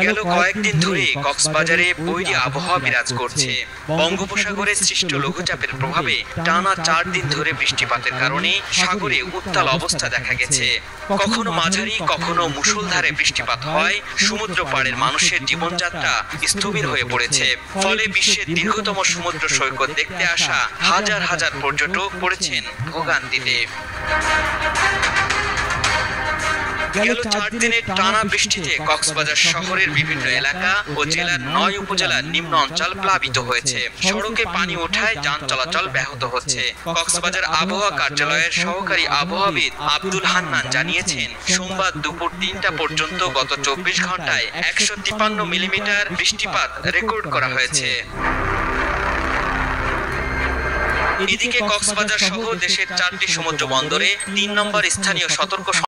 গেল কয়েকদিন ধরে কক্সবাজারে বৈরী আবহাওয়া বিরাজ করছে। বঙ্গোপসাগরে সৃষ্ট লঘুচাপের প্রভাবে টানা 4 দিন ধরে বৃষ্টিপাতের কারণে সাগরে উত্তাল অবস্থা দেখা গেছে। কখনো মাঝারি কখনো মুষলধারে বৃষ্টিপাত হয়, সমুদ্র পাড়ের মানুষের জীবনযাত্রা স্থবির হয়ে পড়েছে। ফলে বিশ্বের দীর্ঘতম সমুদ্র সৈকত দেখতে আসা হাজার হাজার পর্যটক পড়েছেন ভোগান্তিতে। গেল 4 দিনের টানা বৃষ্টিতে কক্সবাজার শহরের বিভিন্ন এলাকা ও জেলার 9 উপজেলার নিম্ন অঞ্চল প্লাবিত হয়েছে। সড়কে পানি ওঠায় যান চলাচল ব্যাহত হচ্ছে। কক্সবাজার আবহাওয়া কার্যালয়ের সহকারী আবহাওয়াবিদ আব্দুল হান্নান জানিয়েছেন, সোমবার দুপুর 3টা পর্যন্ত গত 24 ঘন্টায় 153 মিলিমিটার বৃষ্টিপাত রেকর্ড করা হয়েছে। এদিকে কক্সবাজার সহ দেশের 4টি সমুদ্র বন্দরে 3 নম্বর স্থানীয় সতর্ক